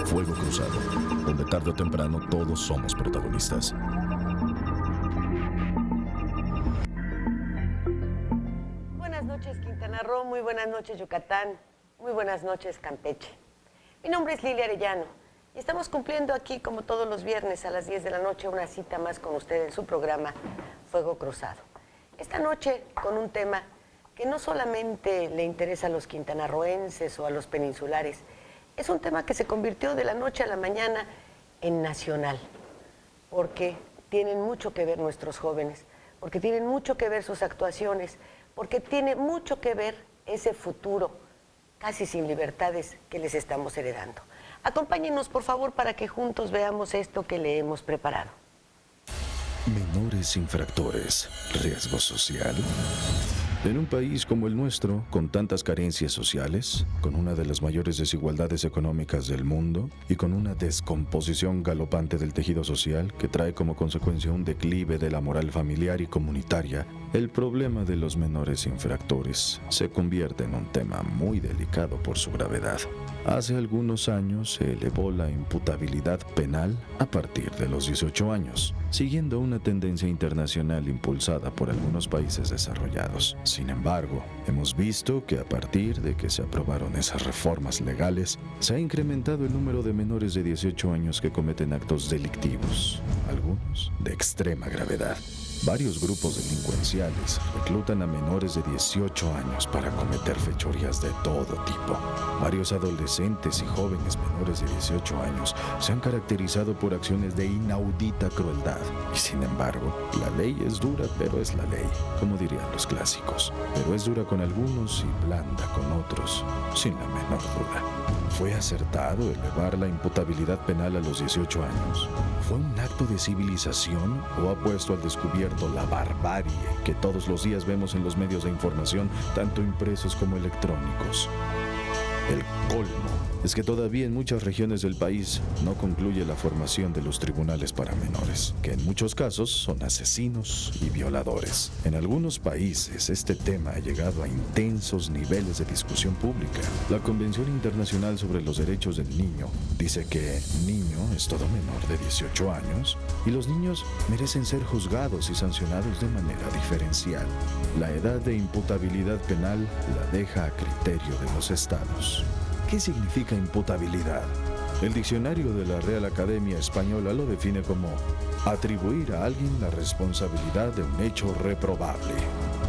Fuego Cruzado, donde tarde o temprano todos somos protagonistas. Buenas noches, Quintana Roo, muy buenas noches, Yucatán, muy buenas noches, Campeche. Mi nombre es Lilia Arellano y estamos cumpliendo aquí, como todos los viernes a las 10 de la noche, una cita más con usted en su programa Fuego Cruzado. Esta noche con un tema que no solamente le interesa a los quintanarroenses o a los peninsulares, es un tema que se convirtió de la noche a la mañana en nacional, porque tienen mucho que ver nuestros jóvenes, porque tienen mucho que ver sus actuaciones, porque tiene mucho que ver ese futuro casi sin libertades que les estamos heredando. Acompáñenos, por favor, para que juntos veamos esto que le hemos preparado. Menores infractores, riesgo social. En un país como el nuestro, con tantas carencias sociales, con una de las mayores desigualdades económicas del mundo y con una descomposición galopante del tejido social que trae como consecuencia un declive de la moral familiar y comunitaria, el problema de los menores infractores se convierte en un tema muy delicado por su gravedad. Hace algunos años se elevó la imputabilidad penal a partir de los 18 años, siguiendo una tendencia internacional impulsada por algunos países desarrollados. Sin embargo, hemos visto que a partir de que se aprobaron esas reformas legales, se ha incrementado el número de menores de 18 años que cometen actos delictivos, algunos de extrema gravedad. Varios grupos delincuenciales reclutan a menores de 18 años para cometer fechorías de todo tipo. Varios adolescentes y jóvenes menores de 18 años se han caracterizado por acciones de inaudita crueldad. Y sin embargo, la ley es dura, pero es la ley, como dirían los clásicos. Pero es dura con algunos y blanda con otros, sin la menor duda. ¿Fue acertado elevar la imputabilidad penal a los 18 años? ¿Fue un acto de civilización o ha puesto al descubierto la barbarie que todos los días vemos en los medios de información, tanto impresos como electrónicos? El colmo es que todavía en muchas regiones del país no concluye la formación de los tribunales para menores, que en muchos casos son asesinos y violadores. En algunos países este tema ha llegado a intensos niveles de discusión pública. La Convención Internacional sobre los Derechos del Niño dice que niño es todo menor de 18 años y los niños merecen ser juzgados y sancionados de manera diferencial. La edad de imputabilidad penal la deja a criterio de los estados. ¿Qué significa imputabilidad? El diccionario de la Real Academia Española lo define como atribuir a alguien la responsabilidad de un hecho reprobable.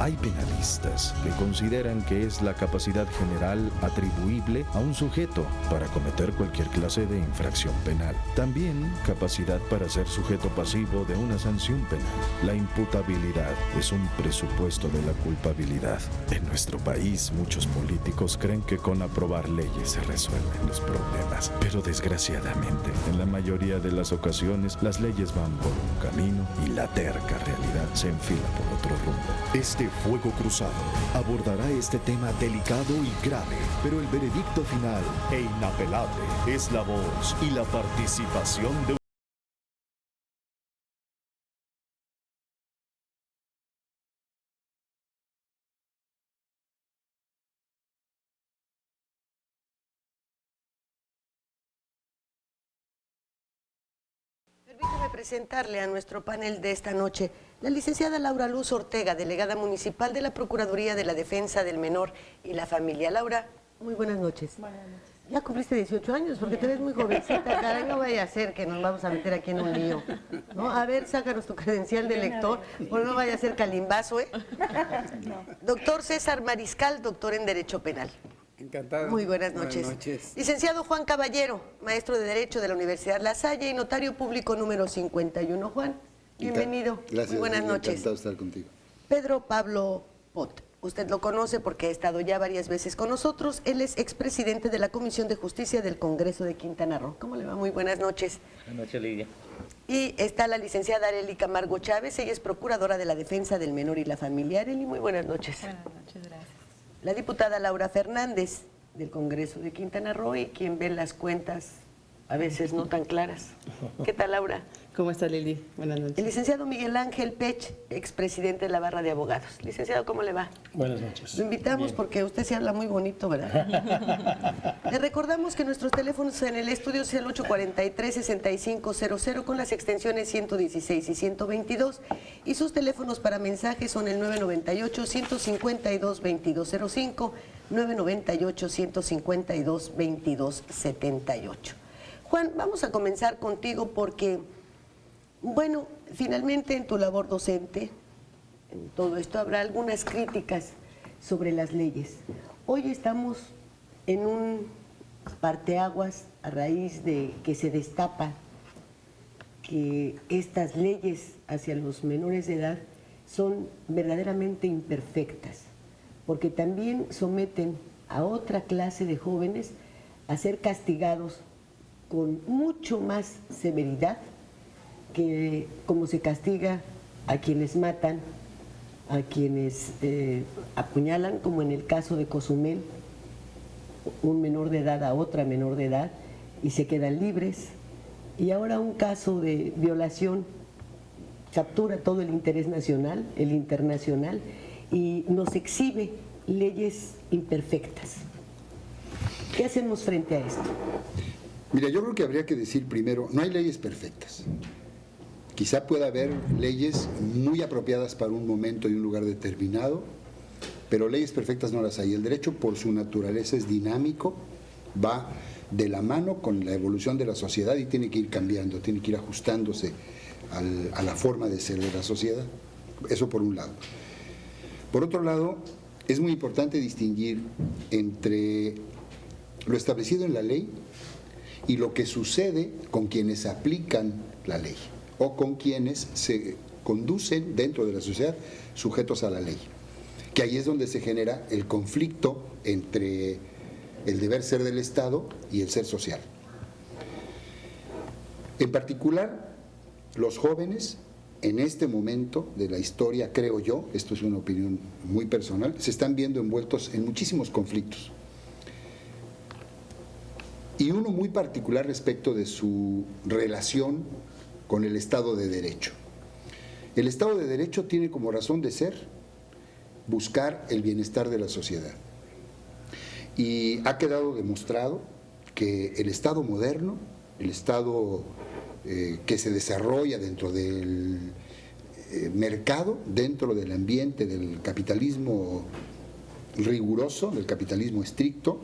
Hay penalistas que consideran que es la capacidad general atribuible a un sujeto para cometer cualquier clase de infracción penal. También capacidad para ser sujeto pasivo de una sanción penal. La imputabilidad es un presupuesto de la culpabilidad. En nuestro país, muchos políticos creen que con aprobar leyes se resuelven los problemas. Pero desgraciadamente, en la mayoría de las ocasiones, las leyes van por un camino y la terca realidad se enfila por otro rumbo. Este Fuego Cruzado abordará este tema delicado y grave, pero el veredicto final e inapelable es la voz y la participación de Permítame presentarle a nuestro panel de esta noche la licenciada Laura Luz Ortega, delegada municipal de la Procuraduría de la Defensa del Menor y la Familia. Laura, muy buenas noches. Buenas noches. Ya cumpliste 18 años, porque te ves muy jovencita, caray, no vaya a ser que nos vamos a meter aquí en un lío, ¿no? A ver, sácanos tu credencial de lector, o no vaya a ser calimbazo, ¿eh? No. Doctor César Mariscal, doctor en Derecho Penal. Encantado. Muy buenas noches. Buenas noches. Licenciado Juan Caballero, maestro de Derecho de la Universidad La Salle y notario público número 51. Juan, bienvenido. Gracias. Muy buenas noches. Encantado de estar contigo. Pedro Pablo Pot, usted lo conoce porque ha estado ya varias veces con nosotros. Él es expresidente de la Comisión de Justicia del Congreso de Quintana Roo. ¿Cómo le va? Muy buenas noches. Buenas noches, Lidia. Y está la licenciada Arely Camargo Chávez, ella es procuradora de la Defensa del Menor y la Familia. Arely, muy buenas noches. Buenas noches, gracias. La diputada Laura Fernández, del Congreso de Quintana Roo, y quien ve las cuentas a veces no tan claras. ¿Qué tal, Laura? ¿Cómo está, Lili? Buenas noches. El licenciado Miguel Ángel Pech, expresidente de la Barra de Abogados. Licenciado, ¿cómo le va? Buenas noches. Lo invitamos Bien. porque usted se habla muy bonito, ¿verdad? Le recordamos que nuestros teléfonos en el estudio es el 843-6500 con las extensiones 116 y 122 y sus teléfonos para mensajes son el 998-152-2205, 998-152-2278. Juan, vamos a comenzar contigo porque, bueno, finalmente en tu labor docente, en todo esto habrá algunas críticas sobre las leyes. Hoy estamos en un parteaguas a raíz de que se destapa que estas leyes hacia los menores de edad son verdaderamente imperfectas, porque también someten a otra clase de jóvenes a ser castigados con mucho más severidad que como se castiga a quienes matan, a quienes apuñalan, como en el caso de Cozumel, un menor de edad a otra menor de edad, y se quedan libres. Y ahora un caso de violación captura todo el interés nacional, el internacional, y nos exhibe leyes imperfectas. ¿Qué hacemos frente a esto? Mira, yo creo que habría que decir primero, no hay leyes perfectas. Quizá pueda haber leyes muy apropiadas para un momento y un lugar determinado, pero leyes perfectas no las hay. El derecho, por su naturaleza, es dinámico, va de la mano con la evolución de la sociedad y tiene que ir cambiando, tiene que ir ajustándose a la forma de ser de la sociedad. Eso por un lado. Por otro lado, es muy importante distinguir entre lo establecido en la ley y lo que sucede con quienes aplican la ley o con quienes se conducen dentro de la sociedad sujetos a la ley, que ahí es donde se genera el conflicto entre el deber ser del Estado y el ser social. En particular, los jóvenes en este momento de la historia, creo yo, esto es una opinión muy personal, se están viendo envueltos en muchísimos conflictos. Y uno muy particular respecto de su relación con el Estado de Derecho. El Estado de Derecho tiene como razón de ser buscar el bienestar de la sociedad. Y ha quedado demostrado que el Estado moderno, el Estado que se desarrolla dentro del mercado, dentro del ambiente del capitalismo riguroso, del capitalismo estricto,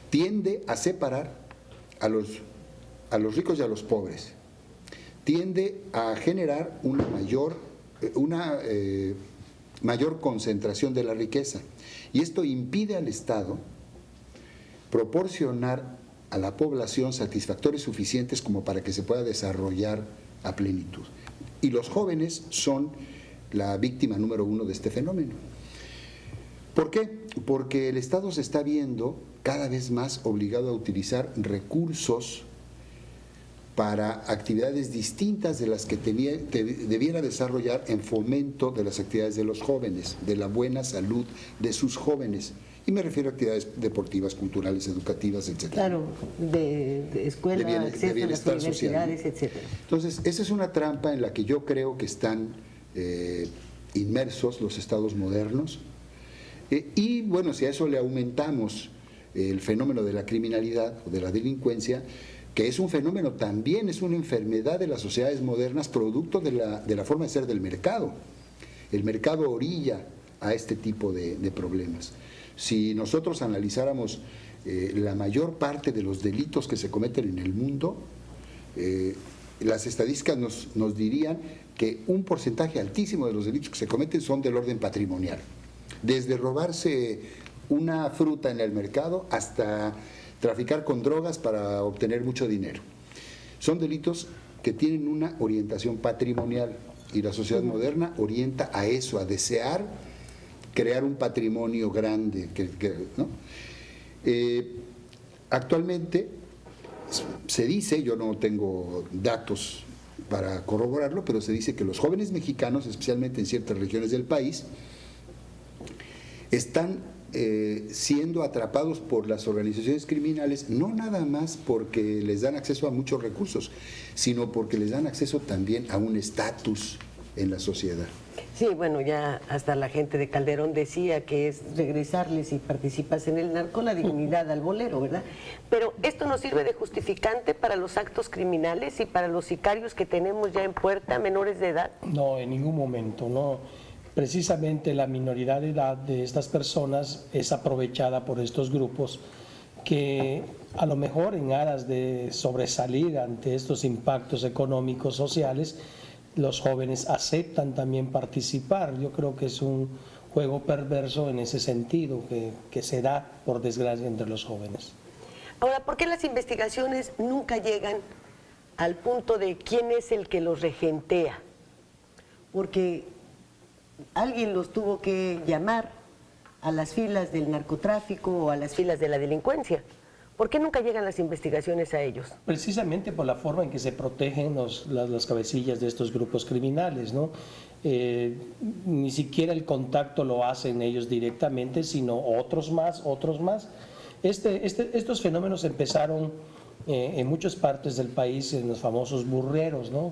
tiende a separar a los ricos y a los pobres, tiende a generar una mayor concentración de la riqueza, y esto impide al Estado proporcionar a la población satisfactores suficientes como para que se pueda desarrollar a plenitud. Y los jóvenes son la víctima número uno de este fenómeno. ¿Por qué? Porque el Estado se está viendo cada vez más obligado a utilizar recursos para actividades distintas de las que debiera desarrollar en fomento de las actividades de los jóvenes, de la buena salud de sus jóvenes. Y me refiero a actividades deportivas, culturales, educativas, etc. Claro, de escuela, acceso a las universidades, etc. Entonces, esa es una trampa en la que yo creo que están inmersos los estados modernos. Y bueno, si a eso le aumentamos el fenómeno de la criminalidad o de la delincuencia, que es un fenómeno también, es una enfermedad de las sociedades modernas, producto de la forma de ser del mercado. El mercado orilla a este tipo de problemas. Si nosotros analizáramos la mayor parte de los delitos que se cometen en el mundo, las estadísticas nos dirían que un porcentaje altísimo de los delitos que se cometen son del orden patrimonial. Desde robarse una fruta en el mercado hasta traficar con drogas para obtener mucho dinero. Son delitos que tienen una orientación patrimonial y la sociedad moderna orienta a eso, a desear crear un patrimonio grande, ¿no? Actualmente se dice, yo no tengo datos para corroborarlo, pero se dice que los jóvenes mexicanos, especialmente en ciertas regiones del país, están siendo atrapados por las organizaciones criminales, no nada más porque les dan acceso a muchos recursos, sino porque les dan acceso también a un estatus en la sociedad. Sí, bueno, ya hasta la gente de Calderón decía que es regresarles si participas en el narco la dignidad al bolero, ¿verdad? Pero esto nos sirve de justificante para los actos criminales y para los sicarios que tenemos ya en puerta, menores de edad. No, en ningún momento, no. Precisamente la minoridad de edad de estas personas es aprovechada por estos grupos que a lo mejor en aras de sobresalir ante estos impactos económicos, sociales, los jóvenes aceptan también participar. Yo creo que es un juego perverso en ese sentido que se da, por desgracia, entre los jóvenes. Ahora, ¿por qué las investigaciones nunca llegan al punto de quién es el que los regentea? Porque alguien los tuvo que llamar a las filas del narcotráfico o a las filas de la delincuencia. ¿Por qué nunca llegan las investigaciones a ellos? Precisamente por la forma en que se protegen las cabecillas de estos grupos criminales, ¿no? Ni siquiera el contacto lo hacen ellos directamente, sino otros más. Estos fenómenos empezaron en muchas partes del país, en los famosos burreros, ¿no?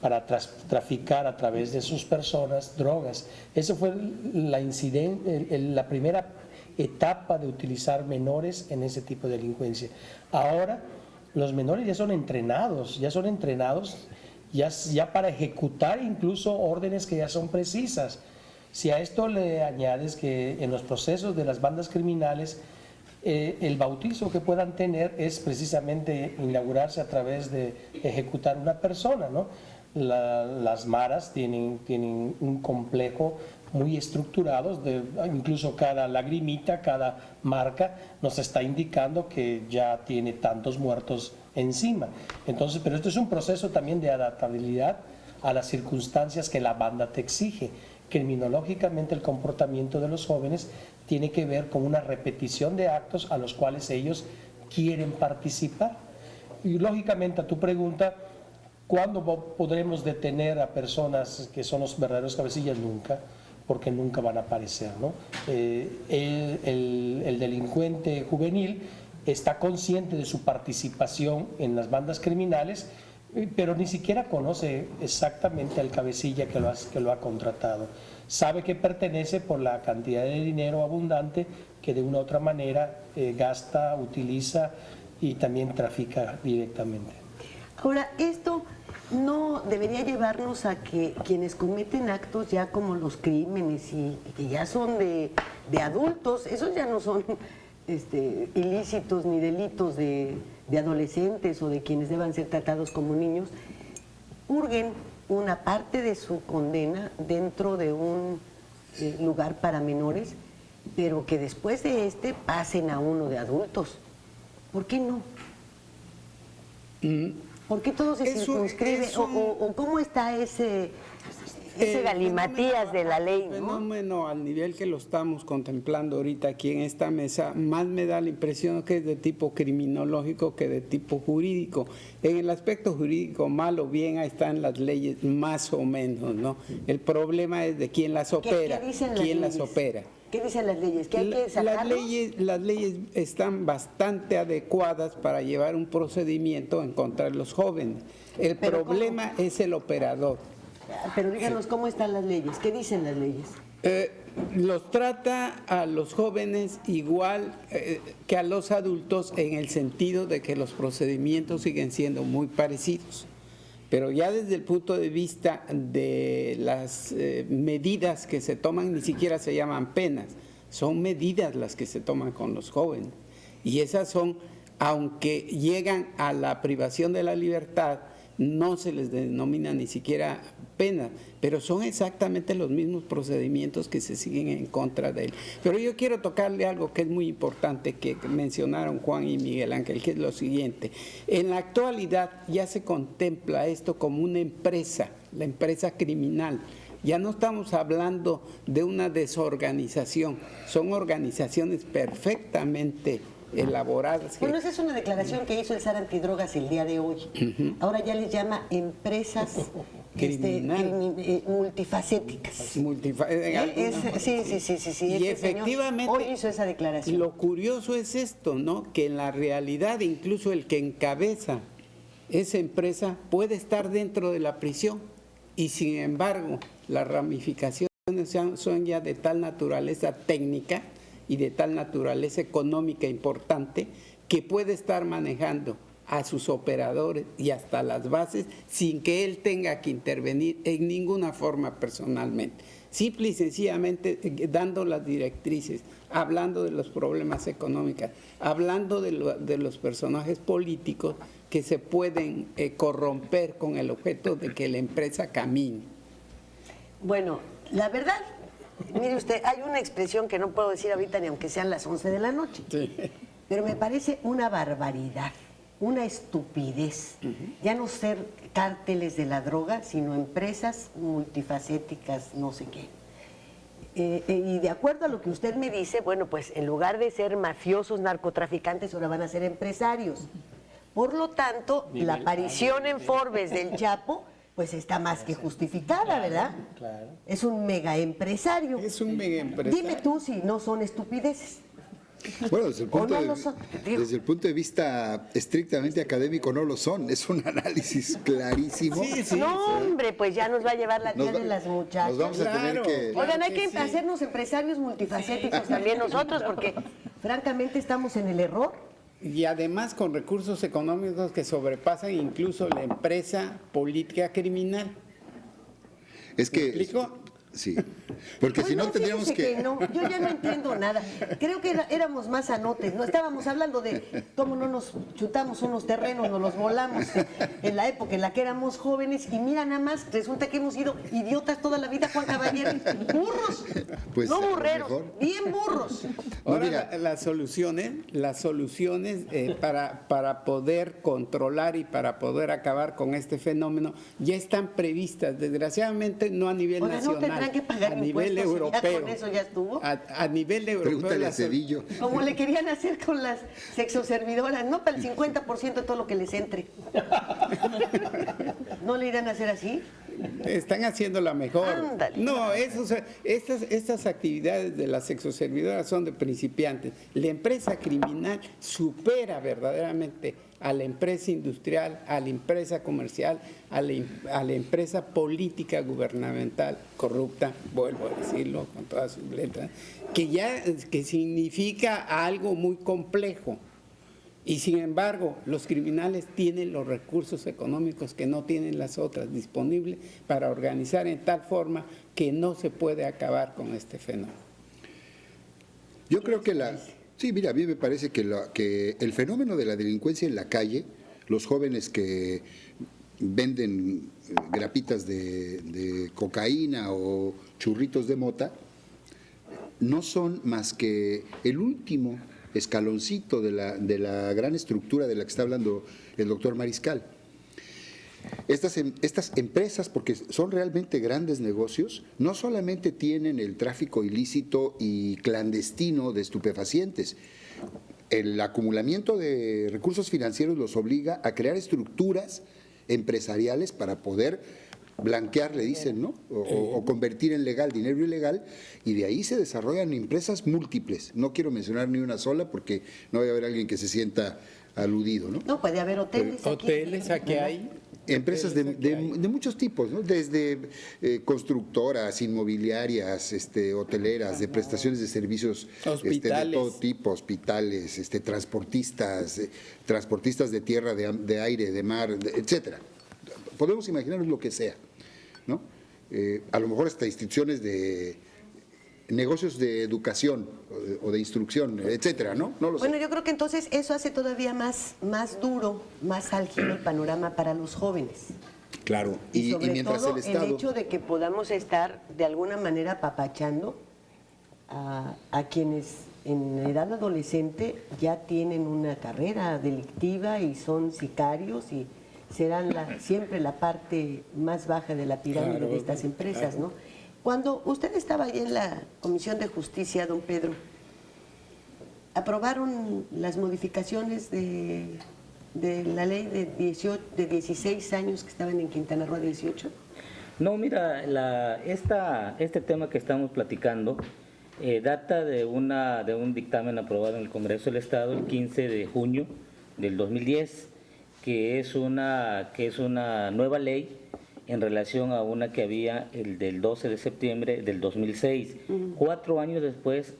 Para traficar a través de sus personas drogas. Eso fue la primera etapa de utilizar menores en ese tipo de delincuencia. Ahora los menores ya son entrenados ya para ejecutar incluso órdenes que ya son precisas. Si a esto le añades que en los procesos de las bandas criminales el bautizo que puedan tener es precisamente inaugurarse a través de ejecutar una persona, ¿no? Las maras tienen un complejo muy estructurados, incluso cada lagrimita, cada marca nos está indicando que ya tiene tantos muertos encima. Entonces, pero esto es un proceso también de adaptabilidad a las circunstancias que la banda te exige. Criminológicamente el comportamiento de los jóvenes tiene que ver con una repetición de actos a los cuales ellos quieren participar. Y lógicamente a tu pregunta, ¿cuándo podremos detener a personas que son los verdaderos cabecillas? Nunca, porque nunca van a aparecer, ¿no? El delincuente juvenil está consciente de su participación en las bandas criminales, pero ni siquiera conoce exactamente al cabecilla que lo ha contratado. Sabe que pertenece por la cantidad de dinero abundante que de una u otra manera gasta, utiliza y también trafica directamente. Ahora, esto no debería llevarnos a que quienes cometen actos ya como los crímenes y que ya son de adultos, esos ya no son ilícitos ni delitos de adolescentes o de quienes deban ser tratados como niños, purguen una parte de su condena dentro de un lugar para menores, pero que después de pasen a uno de adultos. ¿Por qué no? ¿Por qué todo se circunscribe? ¿O cómo está ese galimatías de la ley, ¿no? El fenómeno al nivel que lo estamos contemplando ahorita aquí en esta mesa, más me da la impresión que es de tipo criminológico que de tipo jurídico. En el aspecto jurídico, mal o bien, ahí están las leyes más o menos, ¿no? El problema es de quién las opera. ¿Qué dicen quién las las opera. ¿Qué dicen las leyes? ¿Que hay que sacarlos? Las leyes están bastante adecuadas para llevar un procedimiento en contra de los jóvenes. El problema es el operador. Pero díganos cómo están las leyes, ¿qué dicen las leyes? Los trata a los jóvenes igual que a los adultos en el sentido de que los procedimientos siguen siendo muy parecidos. Pero ya desde el punto de vista de las medidas que se toman, ni siquiera se llaman penas, son medidas las que se toman con los jóvenes. Y esas son, aunque llegan a la privación de la libertad, no se les denomina ni siquiera pena, pero son exactamente los mismos procedimientos que se siguen en contra de él. Pero yo quiero tocarle algo que es muy importante, que mencionaron Juan y Miguel Ángel, que es lo siguiente. En la actualidad ya se contempla esto como una empresa, la empresa criminal. Ya no estamos hablando de una desorganización, son organizaciones perfectamente elaboradas. Bueno, esa es una declaración que hizo el SAR Antidrogas el día de hoy. Ahora ya les llama empresas multifacéticas. Sí. Y efectivamente, hoy hizo esa declaración. Lo curioso es esto, ¿no? Que en la realidad incluso el que encabeza esa empresa puede estar dentro de la prisión y sin embargo las ramificaciones son ya de tal naturaleza técnica y de tal naturaleza económica importante que puede estar manejando a sus operadores y hasta las bases sin que él tenga que intervenir en ninguna forma personalmente. Simple y sencillamente dando las directrices, hablando de los problemas económicos, hablando de los personajes políticos que se pueden corromper con el objeto de que la empresa camine. Bueno, la verdad, mire usted, hay una expresión que no puedo decir ahorita ni aunque sean las 11 de la noche, pero me parece una barbaridad, una estupidez, ya no ser cárteles de la droga, sino empresas multifacéticas, no sé qué. Y de acuerdo a lo que usted me dice, bueno, pues en lugar de ser mafiosos, narcotraficantes, ahora van a ser empresarios. Por lo tanto, la aparición en Forbes del Chapo, pues está más que justificada, ¿verdad? Claro. Es un mega empresario. Es un mega empresario. Dime tú si no son estupideces. Bueno, desde el punto de vista estrictamente académico no lo son, es un análisis clarísimo. No, hombre, pues ya nos va a llevar la tía de las muchachas. Nos vamos a tener que... Oigan, hay que hacernos empresarios multifacéticos también nosotros, porque francamente estamos en el error. Y además con recursos económicos que sobrepasan incluso la empresa política criminal. Es que... ¿Me explico? Sí, porque Pues si no tendríamos que... No, yo ya no entiendo nada. Creo que éramos más anotes, ¿no? Estábamos hablando de cómo no nos chutamos unos terrenos, nos los volamos en la época en la que éramos jóvenes y mira nada más, resulta que hemos sido idiotas toda la vida, Juan Caballero, burros, Pues, no a lo burreros, mejor. bien burros. Ahora las soluciones para poder controlar y para poder acabar con este fenómeno ya están previstas, desgraciadamente no a nivel Oiga, nacional. ¿no tendrán que pagar a nivel impuestos? ¿Ya europeo. con eso ya estuvo? A nivel europeo. Pregúntale a Cedillo. Como le querían hacer con las sexoservidoras, no para el 50% de todo lo que les entre. ¿No le irán a hacer así? Están haciendo la mejor. Ándale. No, estas actividades de las sexoservidoras son de principiantes. La empresa criminal supera verdaderamente a la empresa industrial, a la empresa comercial, a la empresa política gubernamental corrupta, vuelvo a decirlo con todas sus letras, que significa algo muy complejo. Y sin embargo, los criminales tienen los recursos económicos que no tienen las otras disponibles para organizar en tal forma que no se puede acabar con este fenómeno. Yo creo que sí, mira, a mí me parece que el fenómeno de la delincuencia en la calle, los jóvenes que venden grapitas de cocaína o churritos de mota, no son más que el último escaloncito de la gran estructura de la que está hablando el doctor Mariscal. Estas empresas, porque son realmente grandes negocios, no solamente tienen el tráfico ilícito y clandestino de estupefacientes. El acumulamiento de recursos financieros los obliga a crear estructuras empresariales para poder blanquear, le dicen, ¿no? O convertir en legal dinero ilegal, y de ahí se desarrollan empresas múltiples. No quiero mencionar ni una sola porque no va a haber alguien que se sienta aludido, ¿no? No, puede haber hoteles. Hoteles, aquí hay. Empresas de muchos tipos, ¿no? Desde constructoras, inmobiliarias, hoteleras, de prestaciones de servicios Hospitales. de todo tipo, hospitales, transportistas, transportistas de tierra, de aire, de mar, etcétera. Podemos imaginarnos lo que sea, ¿no? A lo mejor hasta instituciones de negocios de educación o de instrucción, etcétera, ¿no? No lo sé. Bueno, yo creo que entonces eso hace todavía más duro, más álgido el panorama para los jóvenes. Claro, Y y sobre mientras todo el Estado... hecho de que podamos estar de alguna manera apapachando a quienes en edad adolescente ya tienen una carrera delictiva y son sicarios y serán siempre la parte más baja de la pirámide de estas empresas, ¿no? Cuando usted estaba ahí en la Comisión de Justicia, don Pedro, ¿aprobaron las modificaciones de la ley de 16 años que estaban en Quintana Roo, 18? No, mira, este tema que estamos platicando data de un dictamen aprobado en el Congreso del Estado el 15 de junio del 2010, que es una nueva ley en relación a una que había el del 12 de septiembre del 2006. 4 años después,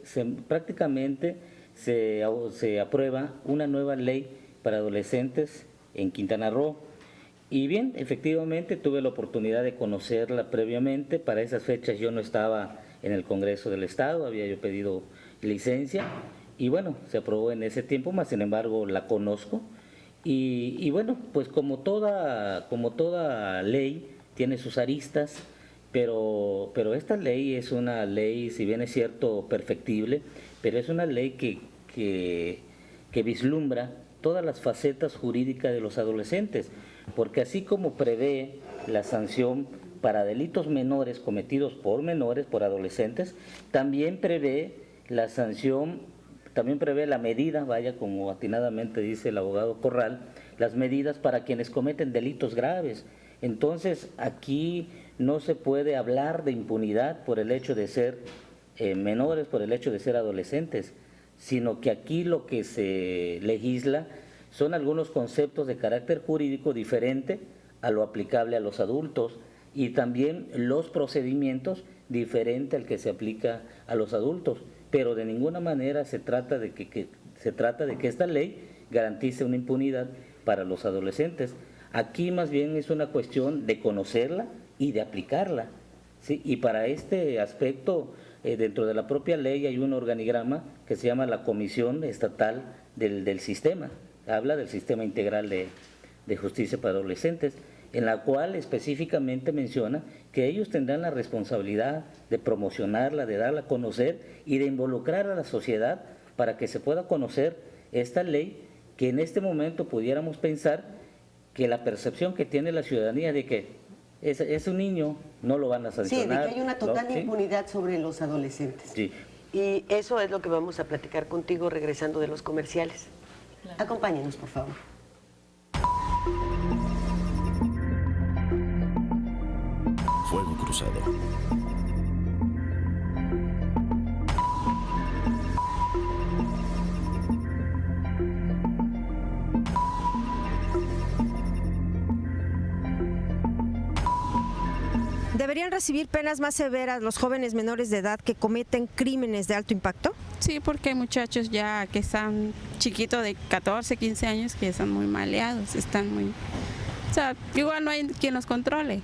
prácticamente se aprueba una nueva ley para adolescentes en Quintana Roo. Y bien, efectivamente tuve la oportunidad de conocerla previamente. Para esas fechas yo no estaba en el Congreso del Estado, había yo pedido licencia y bueno, se aprobó en ese tiempo, más sin embargo la conozco. Y bueno, pues como toda ley tiene sus aristas, pero esta ley es una ley, si bien es cierto, perfectible, pero es una ley que vislumbra todas las facetas jurídicas de los adolescentes, porque así como prevé la sanción para delitos menores cometidos por menores, por adolescentes, también prevé la sanción, también prevé la medida, vaya, como atinadamente dice el abogado Corral, las medidas para quienes cometen delitos graves. Entonces, aquí no se puede hablar de impunidad por el hecho de ser menores, por el hecho de ser adolescentes, sino que aquí lo que se legisla son algunos conceptos de carácter jurídico diferente a lo aplicable a los adultos y también los procedimientos diferente al que se aplica a los adultos, pero de ninguna manera se trata de que esta ley garantice una impunidad para los adolescentes. Aquí más bien es una cuestión de conocerla y de aplicarla, ¿sí? Y para este aspecto, dentro de la propia ley hay un organigrama que se llama la Comisión Estatal del Sistema, habla del Sistema Integral de Justicia para Adolescentes, en la cual específicamente menciona que ellos tendrán la responsabilidad de promocionarla, de darla a conocer y de involucrar a la sociedad para que se pueda conocer esta ley, que en este momento pudiéramos pensar que la percepción que tiene la ciudadanía de que es un niño, no lo van a sancionar. Sí, de que hay una total ¿no? impunidad sobre los adolescentes. Sí. Y eso es lo que vamos a platicar contigo regresando de los comerciales. Claro. Acompáñenos, por favor. Fuego Cruzado. ¿Deberían recibir penas más severas los jóvenes menores de edad que cometen crímenes de alto impacto? Sí, porque hay muchachos ya que están chiquitos de 14, 15 años que están muy maleados, están muy... O sea, igual no hay quien los controle,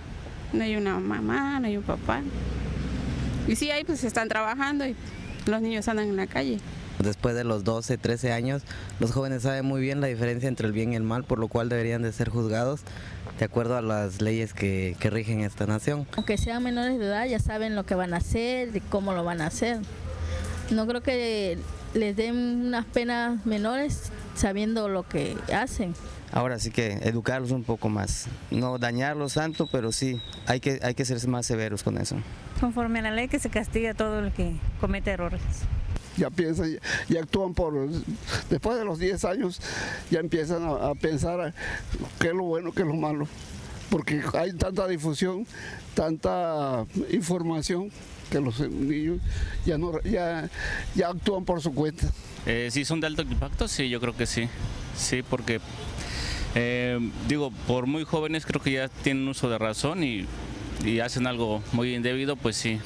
no hay una mamá, no hay un papá. Y sí hay, pues están trabajando y los niños andan en la calle. Después de los 12, 13 años, los jóvenes saben muy bien la diferencia entre el bien y el mal, por lo cual deberían de ser juzgados de acuerdo a las leyes que rigen esta nación. Aunque sean menores de edad, ya saben lo que van a hacer y cómo lo van a hacer. No creo que les den unas penas menores sabiendo lo que hacen. Ahora sí que educarlos un poco más, no dañarlos tanto, pero sí, hay que ser más severos con eso. Conforme a la ley, que se castiga a todo el que comete errores. Ya piensan, ya actúan después de los 10 años, ya empiezan a pensar qué es lo bueno, qué es lo malo, porque hay tanta difusión, tanta información, que los niños ya actúan por su cuenta. Sí, son de alto impacto, sí, yo creo que sí, porque por muy jóvenes creo que ya tienen uso de razón y hacen algo muy indebido, pues sí.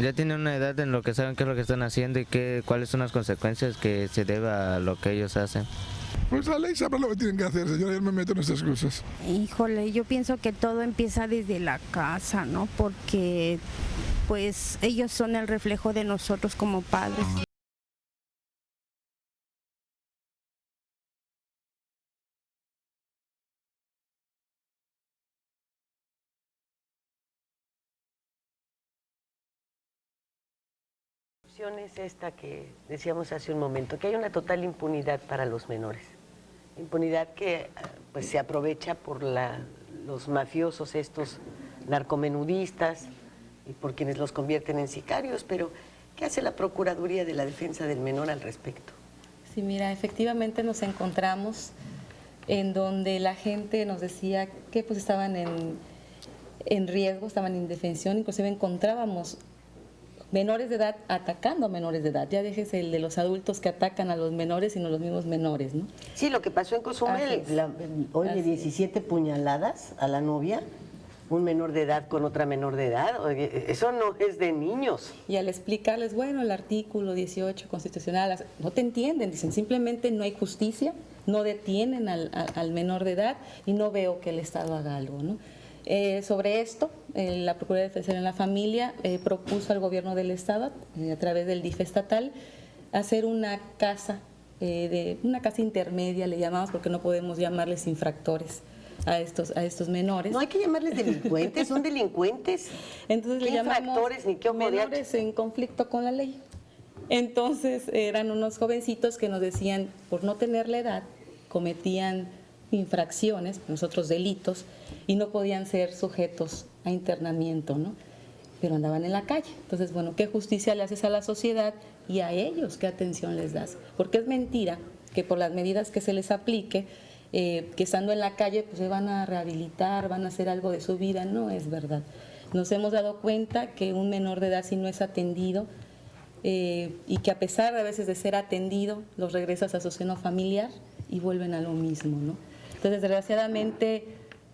Ya tienen una edad en lo que saben qué es lo que están haciendo y cuáles son las consecuencias que se debe a lo que ellos hacen. Pues la ley sabe lo que tienen que hacer, señora, yo me meto en estas cosas. Híjole, yo pienso que todo empieza desde la casa, ¿no? Porque pues ellos son el reflejo de nosotros como padres. Es esta que decíamos hace un momento, que hay una total impunidad para los menores. Impunidad que pues se aprovecha por los mafiosos, estos narcomenudistas, y por quienes los convierten en sicarios, pero ¿qué hace la Procuraduría de la Defensa del Menor al respecto? Sí, mira, efectivamente nos encontramos en donde la gente nos decía que pues estaban en riesgo, estaban en indefensión, inclusive encontrábamos menores de edad atacando a menores de edad. Ya déjese el de los adultos que atacan a los menores, sino los mismos menores, ¿no? Sí, lo que pasó en Cozumel, oye, 17 puñaladas a la novia, un menor de edad con otra menor de edad, oye, eso no es de niños. Y al explicarles, bueno, el artículo 18 constitucional, no te entienden, dicen, simplemente no hay justicia, no detienen al menor de edad y no veo que el Estado haga algo, ¿no? Sobre esto, la Procuraduría de Defensa de la Familia propuso al gobierno del Estado, a través del DIF estatal, hacer una casa intermedia, le llamamos, porque no podemos llamarles infractores a estos menores. No hay que llamarles delincuentes, son delincuentes. Entonces le llamamos ni qué menores en conflicto con la ley. Entonces eran unos jovencitos que nos decían, por no tener la edad, cometían infracciones, nosotros delitos, y no podían ser sujetos a internamiento, ¿no? Pero andaban en la calle. Entonces, bueno, ¿qué justicia le haces a la sociedad y a ellos? ¿Qué atención les das? Porque es mentira que por las medidas que se les aplique, que estando en la calle, pues se van a rehabilitar, van a hacer algo de su vida. No es verdad. Nos hemos dado cuenta que un menor de edad, si no es atendido, y que a pesar a veces de ser atendido, los regresas a su seno familiar y vuelven a lo mismo, ¿no? Entonces, desgraciadamente,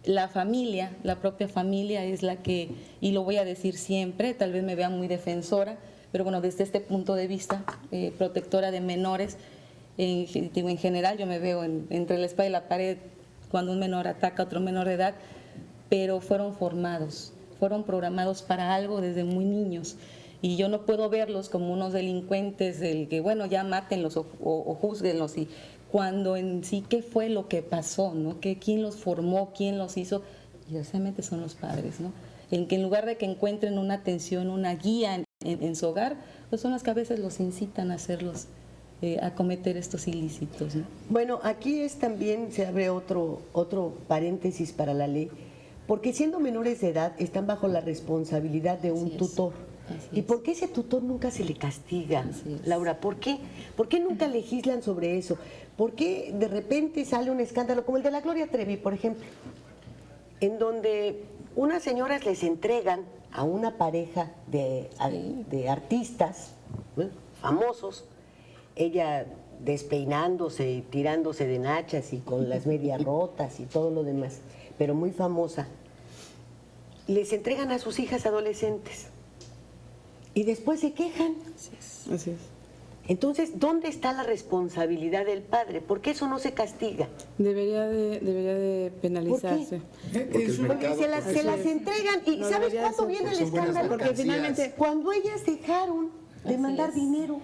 la familia, la propia familia es la que, y lo voy a decir siempre, tal vez me vean muy defensora, pero bueno, desde este punto de vista, protectora de menores, en general yo me veo entre la espada y la pared cuando un menor ataca a otro menor de edad, pero fueron formados, fueron programados para algo desde muy niños. Y yo no puedo verlos como unos delincuentes del que, bueno, ya mátenlos o júzguenlos, y cuando en sí, ¿qué fue lo que pasó? ¿No? ¿Quién los formó? ¿Quién los hizo? Y desgraciadamente son los padres, ¿no? En que en lugar de que encuentren una atención, una guía en su hogar, pues son las que a veces los incitan a hacerlos, a cometer estos ilícitos, ¿no? Bueno, aquí también se abre otro paréntesis para la ley, porque siendo menores de edad están bajo la responsabilidad de un tutor. ¿Y por qué ese tutor nunca se le castiga, Laura? ¿Por qué? ¿Por qué nunca legislan sobre eso? ¿Por qué de repente sale un escándalo como el de la Gloria Trevi, por ejemplo, en donde unas señoras les entregan a una pareja de artistas, ¿no?, famosos, ella despeinándose y tirándose de nachas y con las medias rotas y todo lo demás, pero muy famosa, les entregan a sus hijas adolescentes y después se quejan? Así es. Entonces, ¿dónde está la responsabilidad del padre? ¿Por qué eso no se castiga? Debería de penalizarse. Porque se las entregan y ¿sabes cuándo viene el escándalo? Porque finalmente, cuando ellas dejaron de mandar dinero.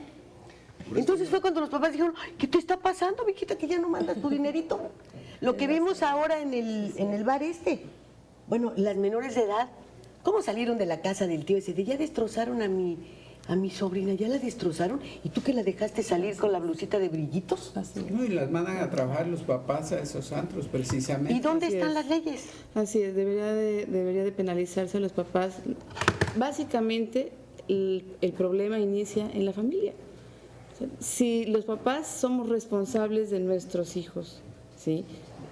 Entonces fue cuando los papás dijeron, ay, ¿qué te está pasando, mijita, que ya no mandas tu dinerito? Lo que vimos ahora en el bar bueno, las menores de edad, ¿cómo salieron de la casa del tío ese? Ya destrozaron a mi sobrina, ya la destrozaron, y tú que la dejaste salir con la blusita de brillitos. No, y las mandan a trabajar los papás a esos antros, precisamente. ¿Y dónde están las leyes? Así es, debería de penalizarse a los papás. Básicamente, el problema inicia en la familia. Si los papás somos responsables de nuestros hijos, ¿sí?,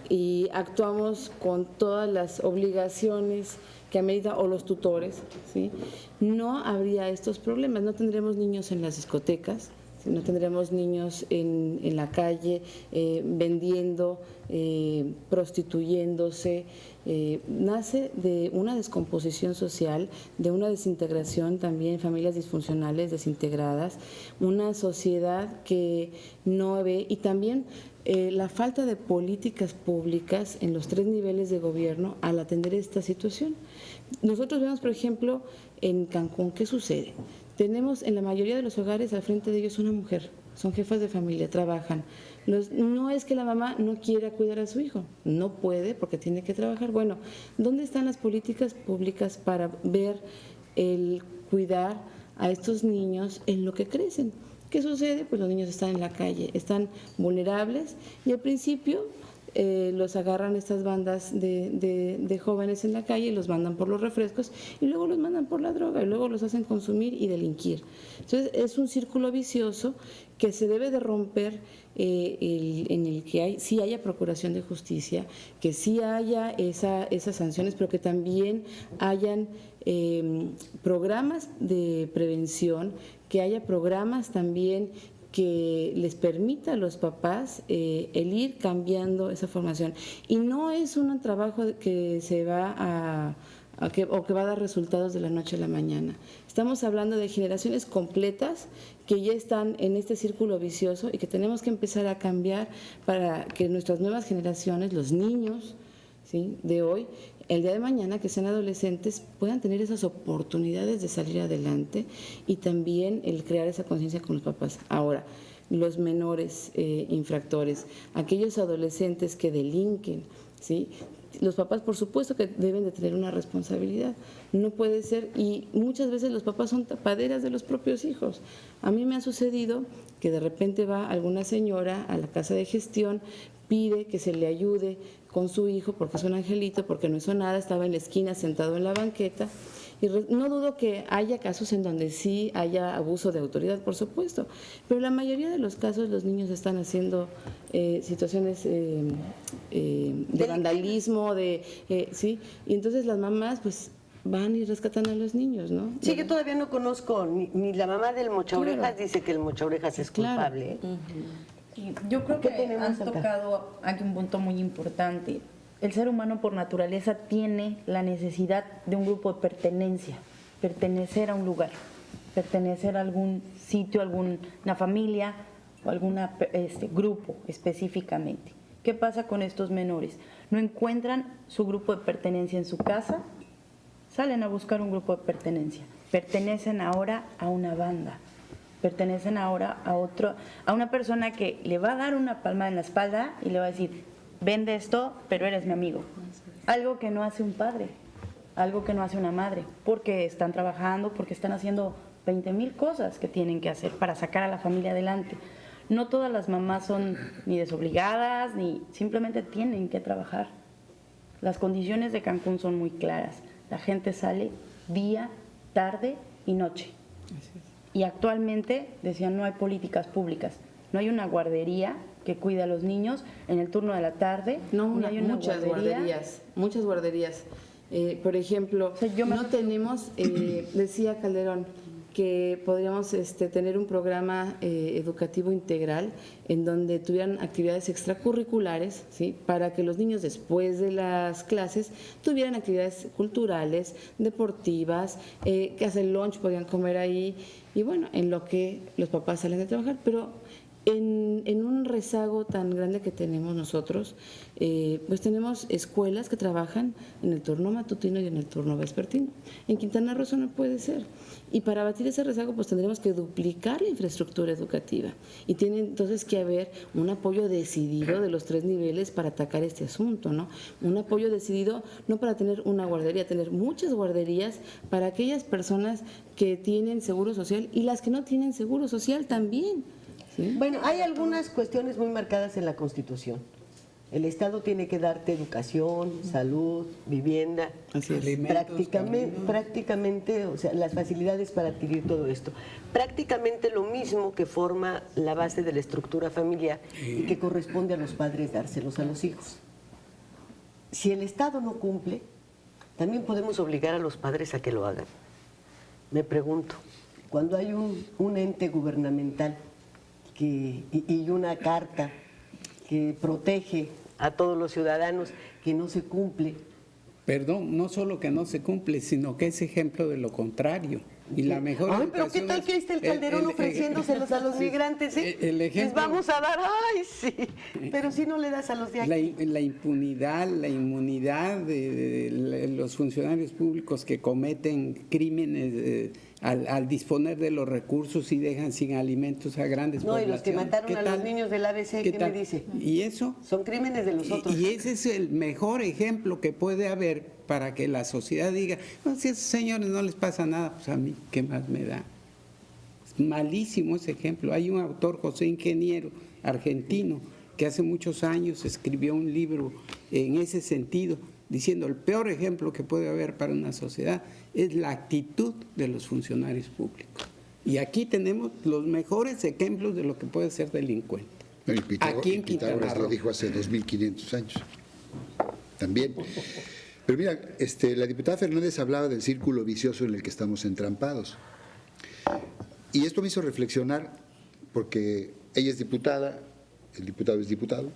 y actuamos con todas las obligaciones que amerita, o los tutores, ¿sí?, no habría estos problemas. No tendremos niños en las discotecas, ¿sí?, no tendremos niños en la calle vendiendo, prostituyéndose. Nace de una descomposición social, de una desintegración también, familias disfuncionales desintegradas, una sociedad que no ve, y también la falta de políticas públicas en los 3 niveles de gobierno al atender esta situación. Nosotros vemos, por ejemplo, en Cancún, ¿qué sucede? Tenemos en la mayoría de los hogares al frente de ellos una mujer, son jefas de familia, trabajan. No es que la mamá no quiera cuidar a su hijo, no puede porque tiene que trabajar. Bueno, ¿dónde están las políticas públicas para ver el cuidar a estos niños en lo que crecen? ¿Qué sucede? Pues los niños están en la calle, están vulnerables, y al principio los agarran estas bandas de jóvenes en la calle, los mandan por los refrescos y luego los mandan por la droga y luego los hacen consumir y delinquir. Entonces es un círculo vicioso que se debe de romper, en el que sí haya procuración de justicia, que sí haya esas sanciones, pero que también hayan programas de prevención, que haya programas también que les permita a los papás el ir cambiando esa formación. Y no es un trabajo que se va o que va a dar resultados de la noche a la mañana. Estamos hablando de generaciones completas que ya están en este círculo vicioso y que tenemos que empezar a cambiar para que nuestras nuevas generaciones, los niños, ¿sí?, de hoy, el día de mañana, que sean adolescentes, puedan tener esas oportunidades de salir adelante y también el crear esa conciencia con los papás. Ahora, los menores infractores, aquellos adolescentes que delinquen, ¿sí?, los papás por supuesto que deben de tener una responsabilidad. No puede ser, y muchas veces los papás son tapaderas de los propios hijos. A mí me ha sucedido que de repente va alguna señora a la casa de gestión, pide que se le ayude con su hijo porque es un angelito, porque no hizo nada, estaba en la esquina sentado en la banqueta. Y no dudo que haya casos en donde sí haya abuso de autoridad, por supuesto, pero la mayoría de los casos los niños están haciendo situaciones de vandalismo, sí, y entonces las mamás pues van y rescatan a los niños, ¿no? Sí, yo todavía no conozco, ni la mamá del Mochaorejas Claro. dice que el Mochaorejas es culpable. Claro. Yo creo que han tocado aquí un punto muy importante. El ser humano por naturaleza tiene la necesidad de un grupo de pertenencia, pertenecer a un lugar, pertenecer a algún sitio, alguna familia o algún grupo específicamente. ¿Qué pasa con estos menores? No encuentran su grupo de pertenencia en su casa, salen a buscar un grupo de pertenencia, pertenecen ahora a una banda, pertenecen ahora a una persona que le va a dar una palmada en la espalda y le va a decir: vende esto, pero eres mi amigo. Algo que no hace un padre, algo que no hace una madre, porque están trabajando, porque están haciendo 20,000 cosas que tienen que hacer para sacar a la familia adelante. No todas las mamás son ni desobligadas, ni simplemente tienen que trabajar. Las condiciones de Cancún son muy claras. La gente sale día, tarde y noche. Y actualmente, decían, no hay políticas públicas. No hay una guardería que cuide a los niños en el turno de la tarde. No, hay una muchas guarderías. Por ejemplo, no tenemos, decía Calderón, que podríamos tener un programa educativo integral en donde tuvieran actividades extracurriculares, ¿sí?, para que los niños después de las clases tuvieran actividades culturales, deportivas, que hacen lunch, podían comer ahí, y bueno, en lo que los papás salen de trabajar, pero en un rezago tan grande que tenemos nosotros, pues tenemos escuelas que trabajan en el turno matutino y en el turno vespertino. En Quintana Roo eso no puede ser. Y para abatir ese rezago, pues tendremos que duplicar la infraestructura educativa. Y tiene entonces que haber un apoyo decidido de los 3 niveles para atacar este asunto, ¿no? Un apoyo decidido no para tener una guardería, tener muchas guarderías para aquellas personas que tienen seguro social y las que no tienen seguro social también. ¿Sí? Bueno, hay algunas cuestiones muy marcadas en la Constitución. El Estado tiene que darte educación, salud, vivienda, prácticamente, o sea, las facilidades para adquirir todo esto. Prácticamente lo mismo que forma la base de la estructura familiar y que corresponde a los padres dárselos a los hijos. Si el Estado no cumple, también podemos obligar a los padres a que lo hagan. Me pregunto, cuando hay un ente gubernamental y una carta que protege a todos los ciudadanos, que no se cumple. Perdón, no solo que no se cumple, sino que es ejemplo de lo contrario. Y la mejor Ay, pero ¿qué tal que ahí está el Calderón ofreciéndoselos a los migrantes? El ejemplo, les vamos a dar, ay, sí, pero si no le das a los de aquí. La impunidad, la inmunidad de los funcionarios públicos que cometen crímenes al disponer de los recursos y dejan sin alimentos a grandes poblaciones. No, y los que mataron a los niños del ABC, ¿qué me dice? ¿Y eso? Son crímenes de los otros. Y ese es el mejor ejemplo que puede haber para que la sociedad diga, no, si a esos señores no les pasa nada, pues a mí, ¿qué más me da? Es malísimo ese ejemplo. Hay un autor, José Ingeniero, argentino, que hace muchos años escribió un libro en ese sentido, diciendo el peor ejemplo que puede haber para una sociedad es la actitud de los funcionarios públicos. Y aquí tenemos los mejores ejemplos de lo que puede ser delincuente. Aquí en Quintana Roo. Lo dijo hace 2500 años. También. Pero mira, la diputada Fernández hablaba del círculo vicioso en el que estamos entrampados. Y esto me hizo reflexionar, porque ella es diputada, el diputado es diputado.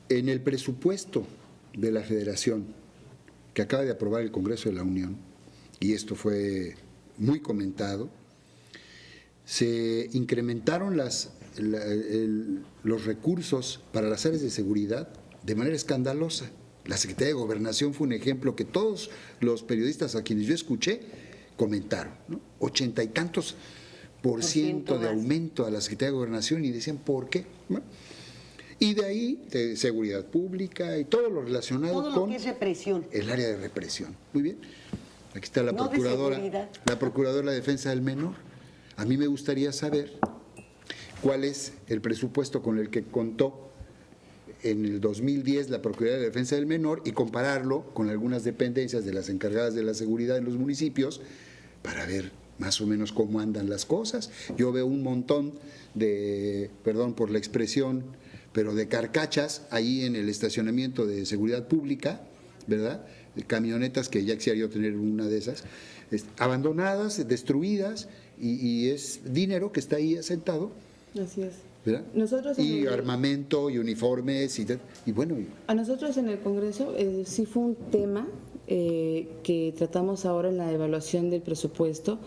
En el presupuesto de la Federación que acaba de aprobar el Congreso de la Unión, y esto fue muy comentado, se incrementaron los recursos para las áreas de seguridad de manera escandalosa. La Secretaría de Gobernación fue un ejemplo que todos los periodistas a quienes yo escuché comentaron, ¿no? 80 y tantos por ciento de aumento a la Secretaría de Gobernación, y decían, ¿por qué? ¿No? Y de ahí, de seguridad pública y todo lo relacionado todo lo con que es represión. El área de represión. Muy bien. Aquí está la procuradora de defensa del menor. A mí me gustaría saber cuál es el presupuesto con el que contó en el 2010 la Procuraduría de Defensa del Menor y compararlo con algunas dependencias de las encargadas de la seguridad en los municipios para ver más o menos cómo andan las cosas. Yo veo un montón de, perdón por la expresión, pero de carcachas ahí en el estacionamiento de seguridad pública, ¿verdad? Camionetas que ya quisiera yo tener una de esas, abandonadas, destruidas, y es dinero que está ahí asentado. Así es. ¿Verdad? Nosotros y armamento y uniformes y bueno. A nosotros en el Congreso sí fue un tema que tratamos ahora en la evaluación del presupuesto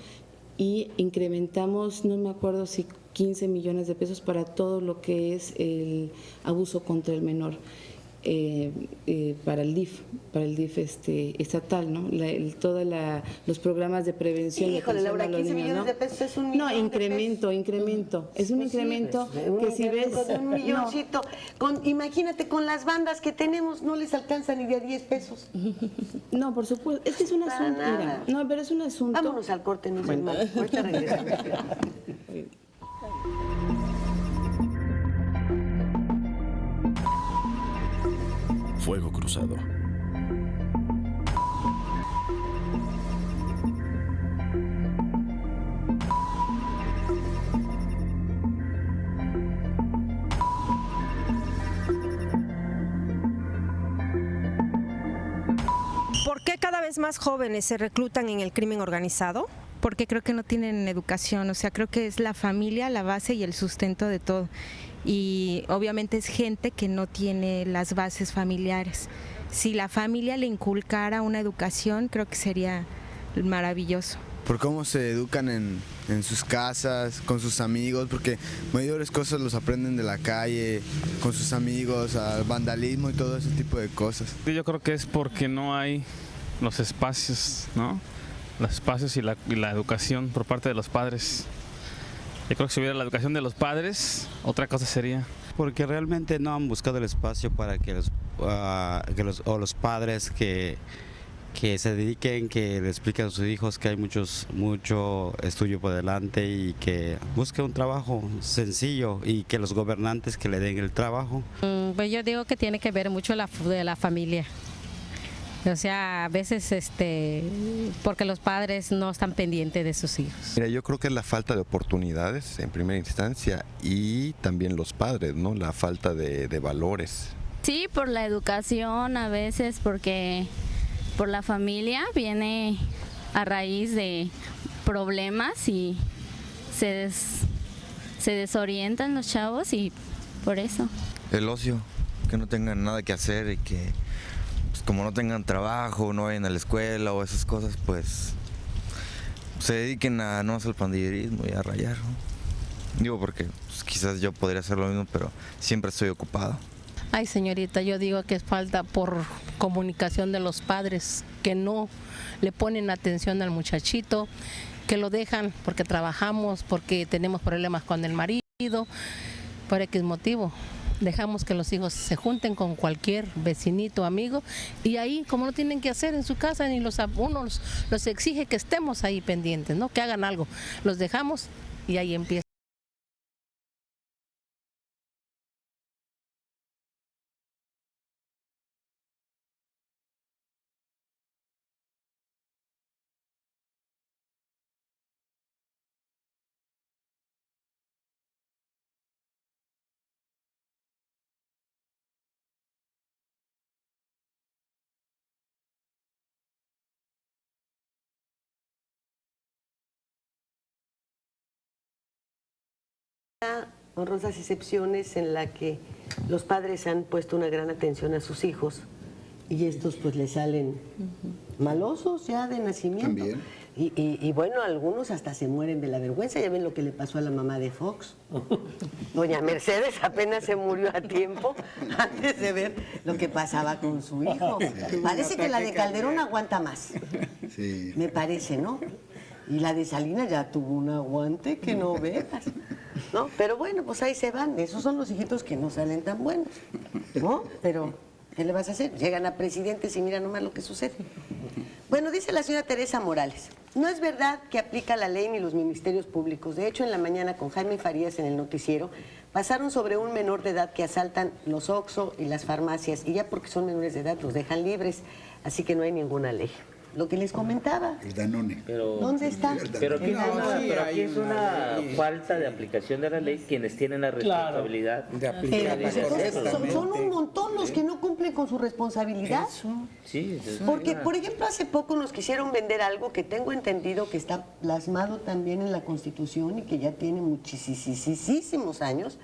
y incrementamos, no me acuerdo si 15 millones de pesos para todo lo que es el abuso contra el menor. Para el DIF estatal, ¿no? Todos los programas de prevención. Híjole, Laura, 15 millones de pesos es un millón. No, incremento. Es un incremento que si ves. Un milloncito. Imagínate, con las bandas que tenemos no les alcanza ni de a 10 pesos. No, por supuesto. Es que es un asunto. Mira, no, pero es un asunto. Vámonos al corte, mis hermanos. Ahorita regresamos. Fuego Cruzado. ¿Por qué cada vez más jóvenes se reclutan en el crimen organizado? Porque creo que no tienen educación, o sea, creo que es la familia, la base y el sustento de todo. Y obviamente es gente que no tiene las bases familiares. Si la familia le inculcara una educación, creo que sería maravilloso. Por cómo se educan en sus casas, con sus amigos, porque mayores cosas los aprenden de la calle, con sus amigos, al vandalismo y todo ese tipo de cosas. Yo creo que es porque no hay los espacios, ¿no? Los espacios y la educación por parte de los padres. Yo creo que si hubiera la educación de los padres, otra cosa sería. Porque realmente no han buscado el espacio para que los padres que se dediquen, que le expliquen a sus hijos que hay mucho estudio por delante y que busquen un trabajo sencillo y que los gobernantes que le den el trabajo. Pues yo digo que tiene que ver mucho de la familia. O sea, a veces porque los padres no están pendientes de sus hijos. Mira, yo creo que es la falta de oportunidades en primera instancia y también los padres, ¿no? La falta de valores. Sí, por la educación a veces, porque por la familia viene a raíz de problemas y se desorientan los chavos y por eso. El ocio, que no tengan nada que hacer y que como no tengan trabajo, no vayan a la escuela o esas cosas, pues se dediquen no al pandillerismo y a rayar, ¿no? Digo porque pues, quizás yo podría hacer lo mismo, pero siempre estoy ocupado. Ay, señorita, yo digo que es falta por comunicación de los padres, que no le ponen atención al muchachito, que lo dejan porque trabajamos, porque tenemos problemas con el marido, por X motivo. Dejamos que los hijos se junten con cualquier vecinito, amigo, y ahí, como no tienen que hacer en su casa, ni uno los exige que estemos ahí pendientes, ¿no? Que hagan algo. Los dejamos y ahí empieza. honrosas excepciones en la que los padres han puesto una gran atención a sus hijos y estos pues les salen malosos ya de nacimiento. También. Y bueno, algunos hasta se mueren de la vergüenza. Ya ven lo que le pasó a la mamá de Fox. Doña Mercedes apenas se murió a tiempo antes de ver lo que pasaba con su hijo. Parece que la de Calderón aguanta más. Sí. Me parece, ¿no? Y la de Salinas ya tuvo un aguante que no veas, ¿no? Pero bueno, pues ahí se van. Esos son los hijitos que no salen tan buenos, ¿no? Pero, ¿qué le vas a hacer? Llegan a presidentes y mira nomás lo que sucede. Bueno, dice la señora Teresa Morales, no es verdad que aplica la ley ni los ministerios públicos. De hecho, en la mañana con Jaime Farías en el noticiero, pasaron sobre un menor de edad que asaltan los Oxxo y las farmacias, y ya porque son menores de edad los dejan libres, así que no hay ninguna ley. Lo que les comentaba. El Danone. Pero, ¿dónde está? Pero aquí es una falta de aplicación de la ley quienes tienen la responsabilidad de aplicar la son un montón los que no cumplen con su responsabilidad. Sí, porque, por ejemplo, hace poco nos quisieron vender algo que tengo entendido que está plasmado también en la Constitución y que ya tiene muchísimos años,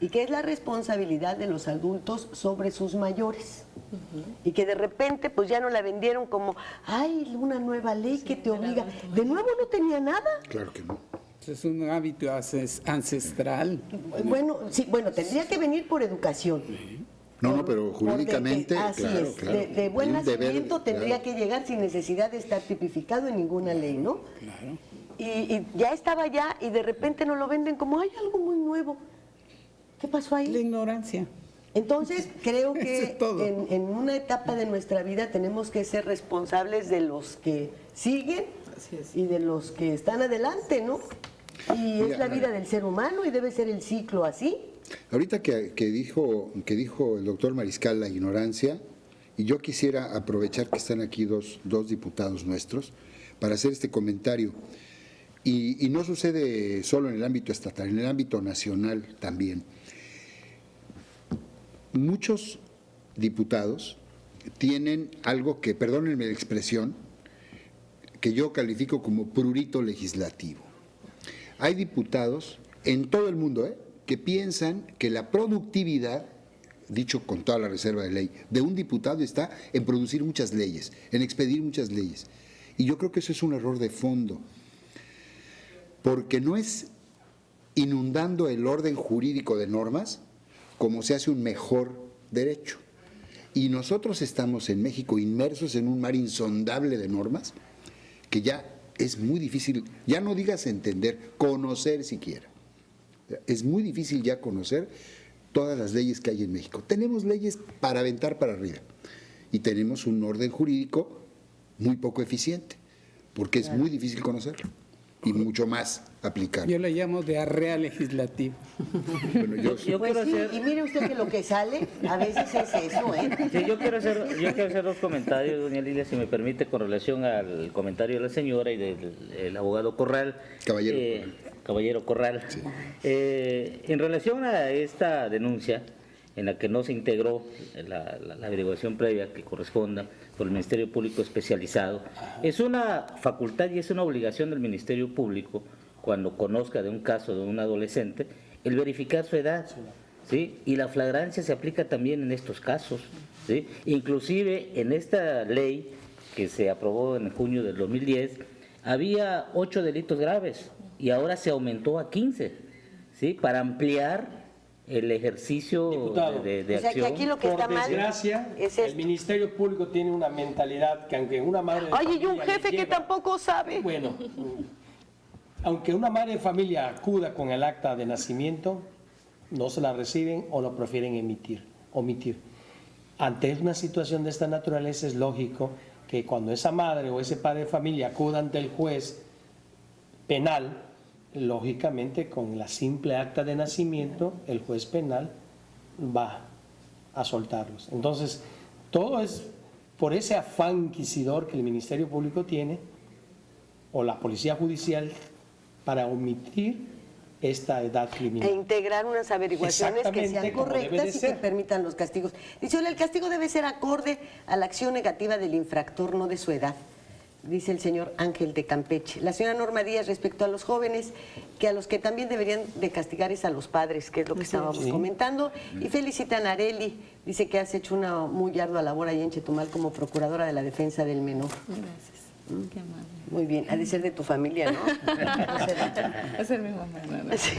y que es la responsabilidad de los adultos sobre sus mayores. Y que de repente pues ya no la vendieron como, ay, una nueva ley que te obliga. De nuevo no tenía nada. Claro que no. Es un hábito ancestral. Bueno, sí, bueno, tendría que venir por educación. No, pero jurídicamente, así claro, es. claro. De buen nacimiento deber, tendría que llegar sin necesidad de estar tipificado en ninguna ley, ¿no? Claro. Y ya estaba ya y de repente nos lo venden como, hay algo muy nuevo. ¿Qué pasó ahí? La ignorancia. Entonces, creo que todo. en una etapa de nuestra vida tenemos que ser responsables de los que siguen y de los que están adelante, ¿no? Y es la vida del ser humano y debe ser el ciclo así. Ahorita que dijo el doctor Mariscal la ignorancia, y yo quisiera aprovechar que están aquí dos diputados nuestros para hacer este comentario. Y no sucede solo en el ámbito estatal, en el ámbito nacional también. Muchos diputados tienen algo que, perdónenme la expresión, que yo califico como prurito legislativo. Hay diputados en todo el mundo que piensan que la productividad, dicho con toda la reserva de ley, de un diputado está en producir muchas leyes, en expedir muchas leyes. Y yo creo que eso es un error de fondo, porque no es inundando el orden jurídico de normas como se hace un mejor derecho. Y nosotros estamos en México inmersos en un mar insondable de normas que ya es muy difícil, ya no digas entender, conocer siquiera. Es muy difícil ya conocer todas las leyes que hay en México. Tenemos leyes para aventar para arriba y tenemos un orden jurídico muy poco eficiente, porque es muy difícil conocerlo y mucho más aplicar. Yo le llamo de arrea legislativa. Bueno, yo pues quiero sí, hacer... y mire usted que lo que sale a veces es eso, ¿eh? Sí, yo quiero hacer dos comentarios, doña Lilia, si me permite, con relación al comentario de la señora y del abogado Corral. Caballero Corral. Sí. En relación a esta denuncia, en la que no se integró la averiguación previa que corresponda por el Ministerio Público Especializado, es una facultad y es una obligación del Ministerio Público, cuando conozca de un caso de un adolescente, el verificar su edad, ¿sí? Y la flagrancia se aplica también en estos casos, ¿sí? Inclusive en esta ley que se aprobó en junio del 2010, había 8 delitos graves y ahora se aumentó a 15, ¿sí? Para ampliar el ejercicio de o sea, acción. que aquí lo que por está mal desgracia, es el Ministerio Público tiene una mentalidad que aunque una madre de Oye, y un familia jefe le que llega, tampoco sabe. Bueno, aunque una madre de familia acuda con el acta de nacimiento, no se la reciben o lo prefieren omitir. Ante una situación de esta naturaleza es lógico que cuando esa madre o ese padre de familia acuda ante el juez penal, lógicamente con la simple acta de nacimiento, el juez penal va a soltarlos. Entonces, todo es por ese afán inquisidor que el Ministerio Público tiene, o la Policía Judicial, para omitir esta edad criminal. E integrar unas averiguaciones que sean como debe correctas de y ser. que permitan los castigos. Dice, el castigo debe ser acorde a la acción negativa del infractor, no de su edad. dice el señor Ángel de Campeche. La señora Norma Díaz, respecto a los jóvenes, que a los que también deberían de castigar es a los padres, que es lo que estábamos comentando. Y felicitan a Areli, dice que has hecho una muy ardua labor allá en Chetumal como procuradora de la defensa del menor. Gracias. Qué amable. Muy bien, ha de ser de tu familia, ¿no? Es ser mi mamá. No. Sí.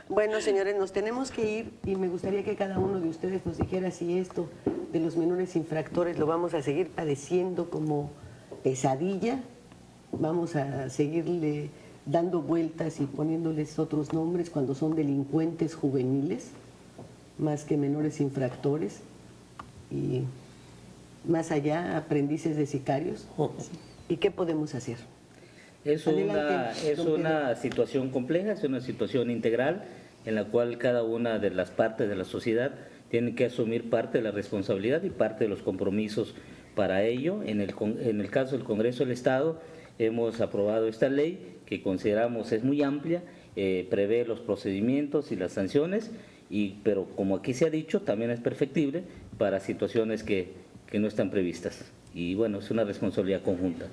Bueno, señores, nos tenemos que ir y me gustaría que cada uno de ustedes nos dijera si esto de los menores infractores lo vamos a seguir padeciendo como pesadilla, vamos a seguirle dando vueltas y poniéndoles otros nombres cuando son delincuentes juveniles, más que menores infractores, y más allá, aprendices de sicarios. ¿Y qué podemos hacer? Es una situación compleja, es una situación integral en la cual cada una de las partes de la sociedad tiene que asumir parte de la responsabilidad y parte de los compromisos para ello. En el caso del Congreso del Estado hemos aprobado esta ley que consideramos es muy amplia, prevé los procedimientos y las sanciones, pero como aquí se ha dicho, también es perfectible para situaciones que no están previstas. Y bueno, es una responsabilidad conjunta.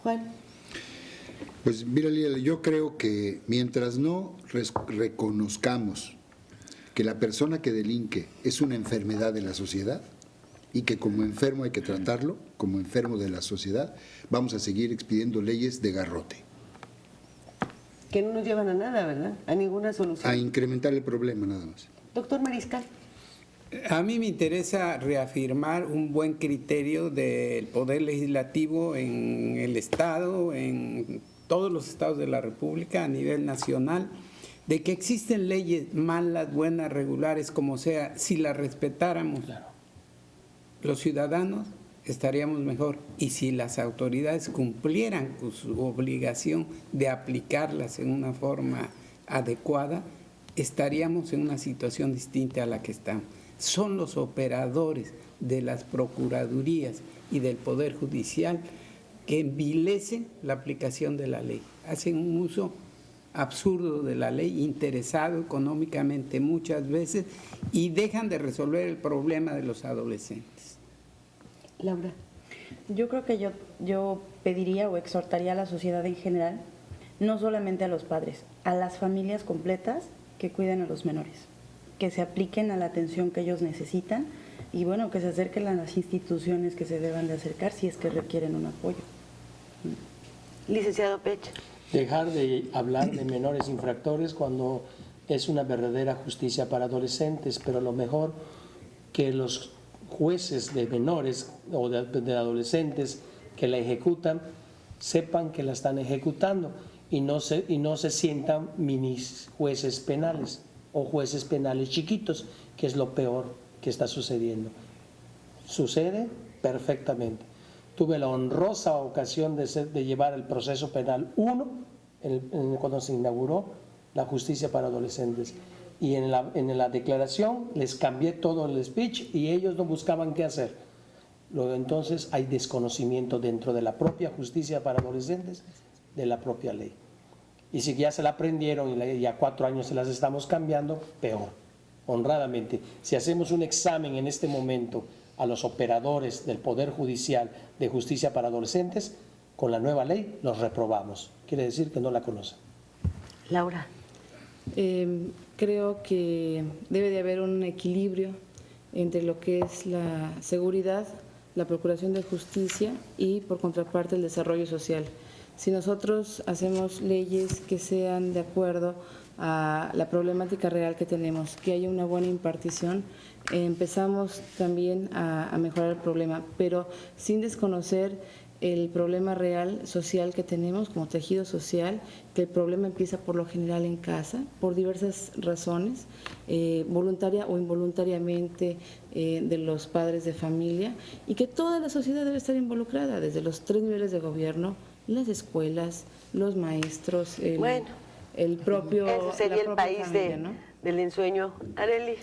Juan. Pues mira, Lila, yo creo que mientras no reconozcamos que la persona que delinque es una enfermedad de la sociedad y que como enfermo hay que tratarlo, como enfermo de la sociedad, vamos a seguir expidiendo leyes de garrote. Que no nos llevan a nada, ¿verdad? A ninguna solución. A incrementar el problema nada más. Doctor Mariscal. A mí me interesa reafirmar un buen criterio del Poder Legislativo en el Estado, en todos los estados de la República, a nivel nacional, de que existen leyes malas, buenas, regulares, como sea. Si las respetáramos, los ciudadanos estaríamos mejor. Y si las autoridades cumplieran con su obligación de aplicarlas en una forma adecuada, estaríamos en una situación distinta a la que estamos. Son los operadores de las procuradurías y del Poder Judicial que envilecen la aplicación de la ley. Hacen un uso absurdo de la ley, interesado económicamente muchas veces, y dejan de resolver el problema de los adolescentes. Laura. Yo creo que yo pediría o exhortaría a la sociedad en general, no solamente a los padres, a las familias completas que cuiden a los menores, que se apliquen a la atención que ellos necesitan y bueno, que se acerquen a las instituciones que se deban de acercar si es que requieren un apoyo. Licenciado Pech. Dejar de hablar de menores infractores cuando es una verdadera justicia para adolescentes, pero lo mejor que los jueces de menores o de adolescentes que la ejecutan sepan que la están ejecutando y no se sientan mini jueces penales o jueces penales chiquitos, que es lo peor que está sucediendo. Sucede perfectamente. Tuve la honrosa ocasión de llevar el proceso penal 1 cuando se inauguró la justicia para adolescentes. Y en la declaración les cambié todo el speech y ellos no buscaban qué hacer. Luego entonces hay desconocimiento dentro de la propia justicia para adolescentes de la propia ley. Y si ya se la aprendieron y ya 4 años se las estamos cambiando, peor, honradamente. Si hacemos un examen en este momento a los operadores del Poder Judicial de Justicia para Adolescentes, con la nueva ley los reprobamos. Quiere decir que no la conocen. Laura. Creo que debe de haber un equilibrio entre lo que es la seguridad, la procuración de justicia y, por contraparte, el desarrollo social. Si nosotros hacemos leyes que sean de acuerdo a la problemática real que tenemos, que haya una buena impartición, empezamos también a mejorar el problema, pero sin desconocer el problema real social que tenemos como tejido social, que el problema empieza por lo general en casa, por diversas razones, voluntaria o involuntariamente de los padres de familia, y que toda la sociedad debe estar involucrada, desde los 3 niveles de gobierno, las escuelas, los maestros, el propio... Ese sería el país familia, ¿no? del ensueño. Areli.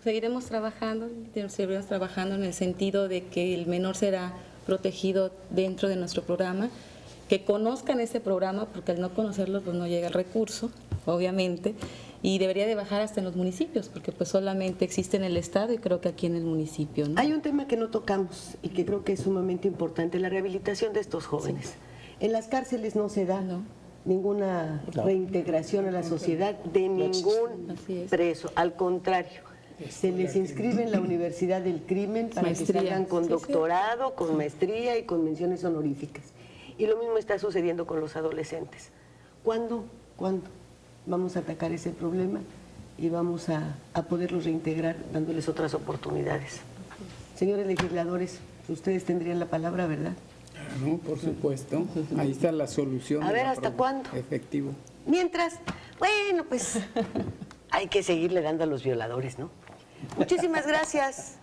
Seguiremos trabajando en el sentido de que el menor será protegido dentro de nuestro programa, que conozcan ese programa, porque al no conocerlo pues no llega el recurso, obviamente, y debería de bajar hasta en los municipios, porque pues solamente existe en el Estado y creo que aquí en el municipio, ¿no? Hay un tema que no tocamos y que creo que es sumamente importante, la rehabilitación de estos jóvenes. Sí. En las cárceles no se da ninguna reintegración a la sociedad de ningún preso, al contrario. Se les inscribe en la Universidad del Crimen para que salgan con doctorado, con maestría y con menciones honoríficas. Y lo mismo está sucediendo con los adolescentes. ¿Cuándo vamos a atacar ese problema y vamos a poderlos reintegrar dándoles otras oportunidades? Señores legisladores, ustedes tendrían la palabra, ¿verdad? No, por supuesto. Ahí está la solución. A ver, ¿hasta cuándo? Efectivo. Mientras, bueno, pues hay que seguirle dando a los violadores, ¿no? Muchísimas gracias.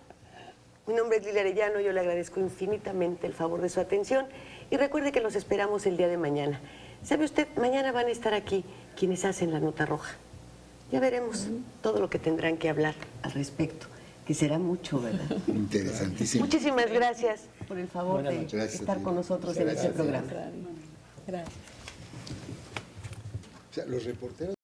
Mi nombre es Lilia Arellano, yo le agradezco infinitamente el favor de su atención y recuerde que los esperamos el día de mañana. ¿Sabe usted? Mañana van a estar aquí quienes hacen la nota roja. Ya veremos todo lo que tendrán que hablar al respecto, que será mucho, ¿verdad? Interesantísimo. Muchísimas gracias por el favor de estar con nosotros en este programa. Gracias. O sea, los reporteros